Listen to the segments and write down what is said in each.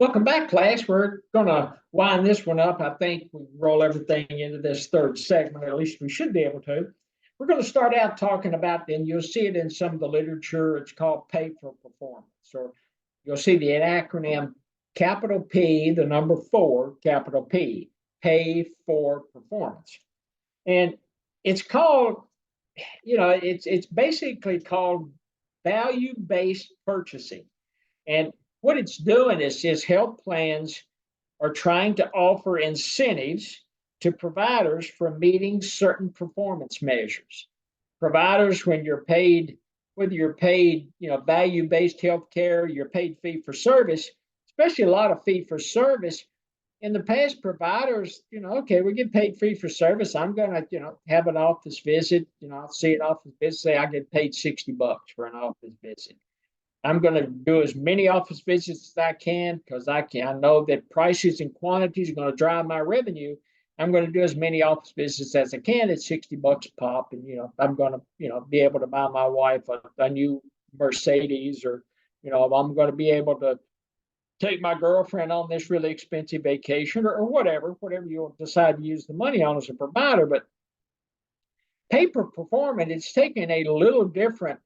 Welcome back, class. We're going to wind this one up. I think we roll everything into this third segment, or at least we should be able to. We're going to start out talking about, and you'll see it in some of the literature, it's called pay for performance, or you'll see the acronym capital P, the number 4, capital P, pay for performance. And it's called, it's basically called value-based purchasing. And what it's doing is health plans are trying to offer incentives to providers for meeting certain performance measures. Providers, when you're paid, whether you're paid, value-based healthcare, you're paid fee for service, especially a lot of fee for service. In the past, providers, okay, we get paid fee for service. I'm going to, have an office visit. I'll see an office visit, say I get paid $60 for an office visit. I'm going to do as many office visits as I can because I know that prices and quantities are going to drive my revenue. I'm going to do as many office visits as I can at $60 a pop, and I'm going to be able to buy my wife a new Mercedes, or I'm going to be able to take my girlfriend on this really expensive vacation, or whatever you decide to use the money on as a provider. But pay for performance, it's taking a little different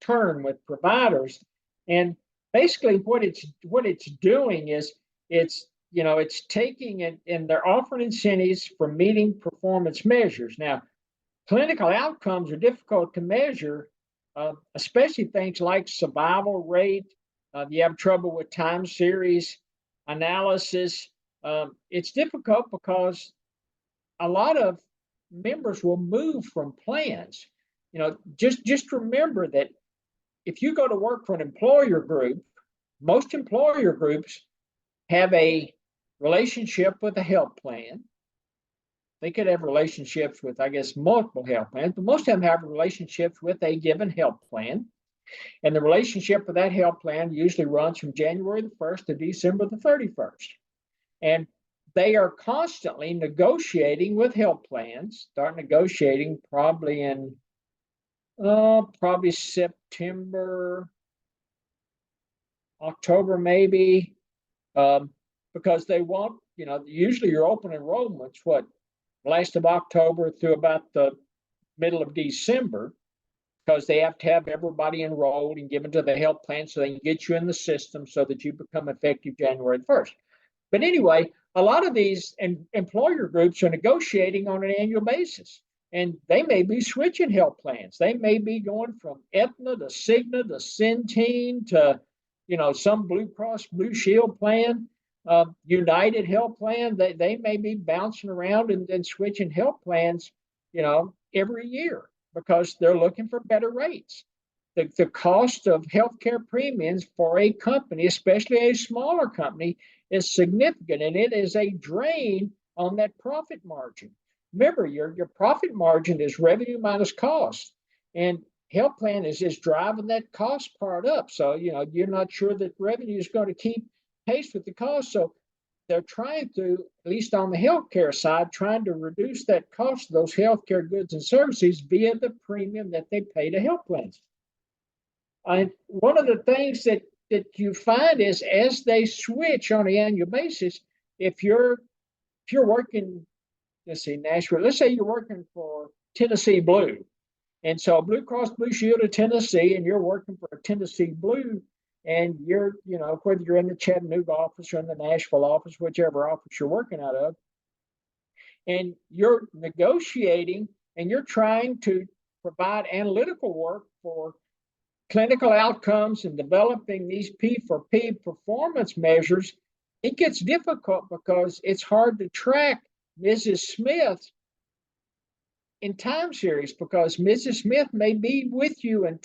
turn with providers. And basically what it's doing is it's taking it, and they're offering incentives for meeting performance measures. Now, clinical outcomes are difficult to measure, especially things like survival rate. You have trouble with time series analysis. It's difficult because a lot of members will move from plans. Just remember that if you go to work for an employer group, most employer groups have a relationship with a health plan. They could have relationships with, I guess, multiple health plans, but most of them have relationships with a given health plan. And the relationship with that health plan usually runs from January the 1st to December the 31st. And they are constantly negotiating with health plans, start negotiating probably in September, October, maybe, because they want, usually your open enrollment's last of October through about the middle of December, because they have to have everybody enrolled and given to the health plan so they can get you in the system so that you become effective January 1st. But anyway, a lot of these employer groups are negotiating on an annual basis. And they may be switching health plans. They may be going from Aetna to Cigna to Centene to, some Blue Cross Blue Shield plan, United Health plan. They may be bouncing around and switching health plans, every year because they're looking for better rates. The cost of healthcare premiums for a company, especially a smaller company, is significant, and it is a drain on that profit margin. Remember, your profit margin is revenue minus cost, and health plan is just driving that cost part up. So, you're not sure that revenue is going to keep pace with the cost. So they're trying to, at least on the healthcare side, trying to reduce that cost of those healthcare goods and services via the premium that they pay to health plans. And one of the things that you find is as they switch on an annual basis, if you're working, let's see, Nashville, let's say you're working for Tennessee Blue. And so Blue Cross Blue Shield of Tennessee, and you're working for a Tennessee Blue, and you're, whether you're in the Chattanooga office or in the Nashville office, whichever office you're working out of, and you're negotiating and you're trying to provide analytical work for clinical outcomes and developing these P for P performance measures, it gets difficult because it's hard to track Mrs. Smith in time series, because Mrs. Smith may be with you in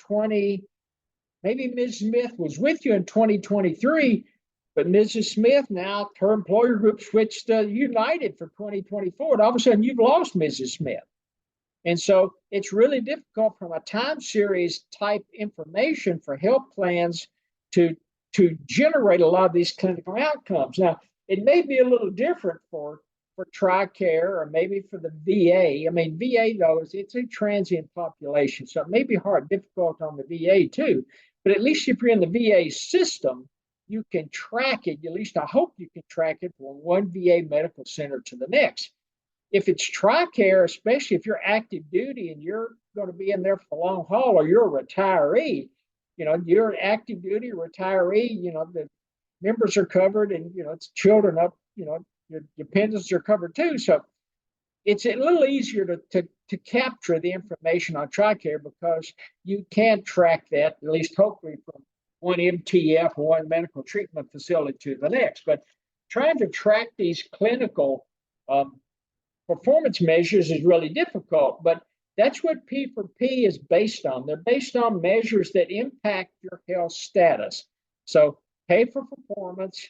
maybe Mrs. Smith was with you in 2023, but Mrs. Smith now, her employer group switched to United for 2024, and all of a sudden you've lost Mrs. Smith. And so it's really difficult from a time series type information for health plans to generate a lot of these clinical outcomes. Now, it may be a little different for TRICARE or maybe for the VA. I mean, VA, though, it's a transient population, so it may be difficult on the VA too. But at least if you're in the VA system, you can track it. At least I hope you can track it from one VA medical center to the next. If it's TRICARE, especially if you're active duty and you're going to be in there for the long haul, or you're a retiree, you're an active duty retiree, the members are covered, and it's children up, your dependents are covered too. So it's a little easier to capture the information on TRICARE because you can track that, at least hopefully, from one MTF or one medical treatment facility to the next. But trying to track these clinical performance measures is really difficult, but that's what P4P is based on. They're based on measures that impact your health status. So pay for performance,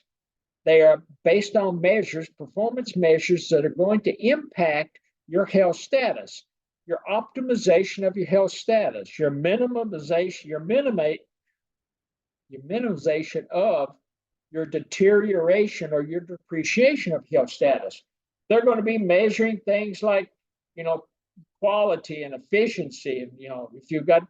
they are based on measures, performance measures that are going to impact your health status, your optimization of your health status, your minimization of your deterioration or your depreciation of health status. They're going to be measuring things like, quality and efficiency. And, if you've got,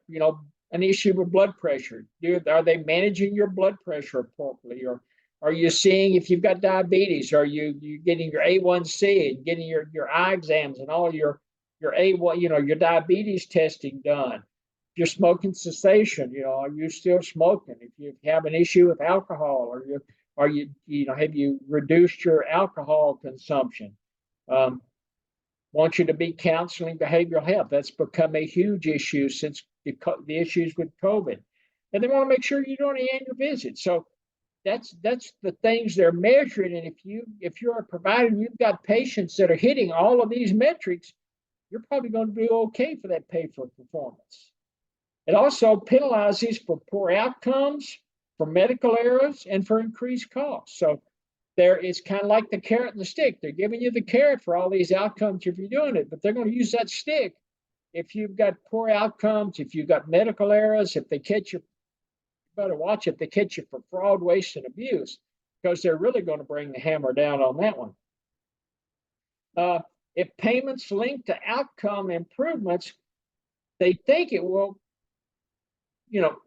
an issue with blood pressure, are they managing your blood pressure appropriately? Or are you seeing if you've got diabetes? Are you getting your A1C and getting your eye exams and all your A1, your diabetes testing done? If you're smoking cessation, are you still smoking? If you have an issue with alcohol, have you reduced your alcohol consumption? Want you to be counseling behavioral health. That's become a huge issue since the issues with COVID. And they want to make sure you're doing an annual visit. So that's the things they're measuring. And if you're a provider and you've got patients that are hitting all of these metrics, you're probably going to be okay for that pay for performance. It also penalizes for poor outcomes, for medical errors, and for increased costs. So it's kind of like the carrot and the stick. They're giving you the carrot for all these outcomes if you're doing it, but they're going to use that stick if you've got poor outcomes, if you've got medical errors, if they catch you, better watch if they catch you for fraud, waste, and abuse, because they're really going to bring the hammer down on that one. If payments linked to outcome improvements, they think it will,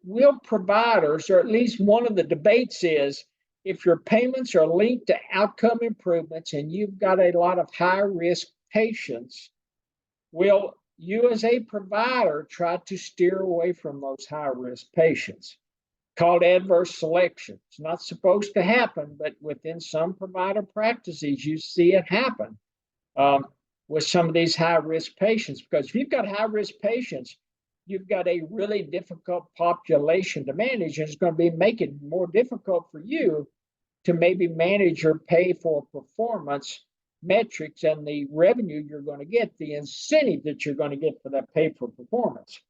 will providers, or at least one of the debates is, if your payments are linked to outcome improvements and you've got a lot of high-risk patients, will you as a provider try to steer away from those high-risk patients? Called adverse selection. It's not supposed to happen, but within some provider practices, you see it happen with some of these high-risk patients. Because if you've got high-risk patients, you've got a really difficult population to manage, and it's going to be making it more difficult for you to maybe manage your pay for performance metrics and the revenue you're going to get, the incentive that you're going to get for that pay for performance.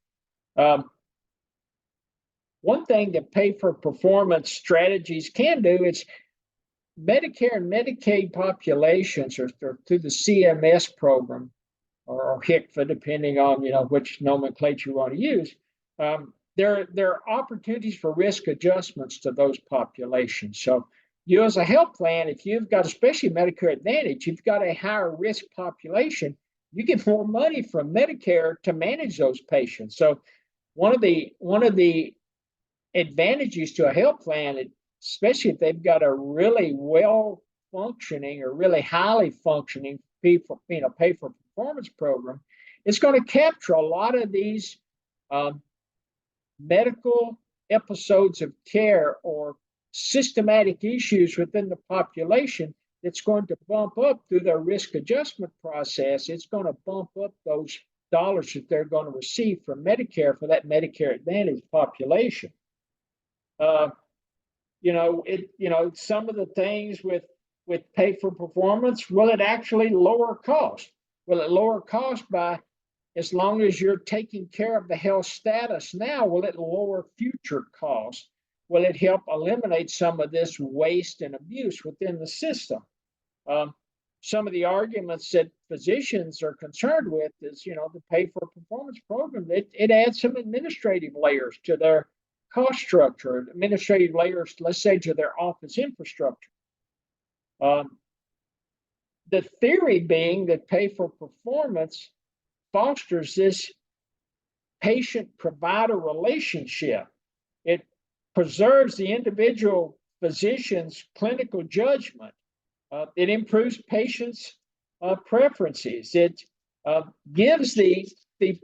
One thing that pay for performance strategies can do is Medicare and Medicaid populations, or through the CMS program, or HCFA, depending on which nomenclature you want to use. There are opportunities for risk adjustments to those populations. So you as a health plan, if you've got, especially Medicare Advantage, you've got a higher risk population, you get more money from Medicare to manage those patients. So one of the advantages to a health plan, especially if they've got a really well functioning or really highly functioning pay for performance program, it's going to capture a lot of these medical episodes of care or systematic issues within the population that's going to bump up through their risk adjustment process. It's going to bump up those dollars that they're going to receive from Medicare for that Medicare Advantage population. Some of the things with pay for performance, will it actually lower cost? Will it lower cost by, as long as you're taking care of the health status now, will it lower future costs? Will it help eliminate some of this waste and abuse within the system? Some of the arguments that physicians are concerned with is, the pay for performance program, it adds some administrative layers to their cost structure, administrative layers, let's say, to their office infrastructure. The theory being that pay for performance fosters this patient-provider relationship. It preserves the individual physicians' clinical judgment. It improves patients' preferences. It gives the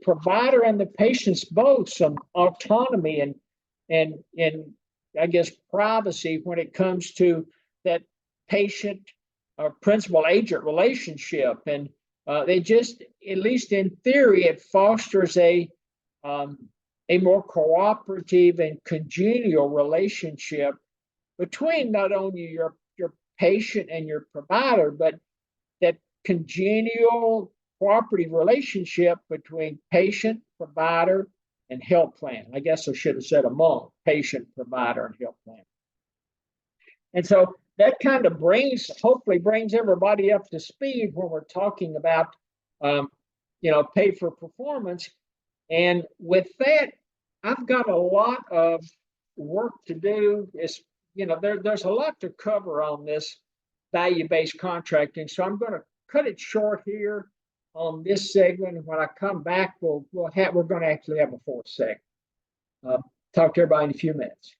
provider and the patients both some autonomy and I guess privacy when it comes to that patient principal agent relationship. And they just, at least in theory, it fosters a more cooperative and congenial relationship between not only your patient and your provider, but that congenial cooperative relationship between patient, provider, and health plan. I guess I should have said among patient, provider, and health plan. And so that kind of hopefully brings everybody up to speed when we're talking about, pay for performance. And with that, I've got a lot of work to do. There's a lot to cover on this value-based contracting. So I'm going to cut it short here on this segment. And when I come back, we're going to actually have a fourth segment. Talk to everybody in a few minutes.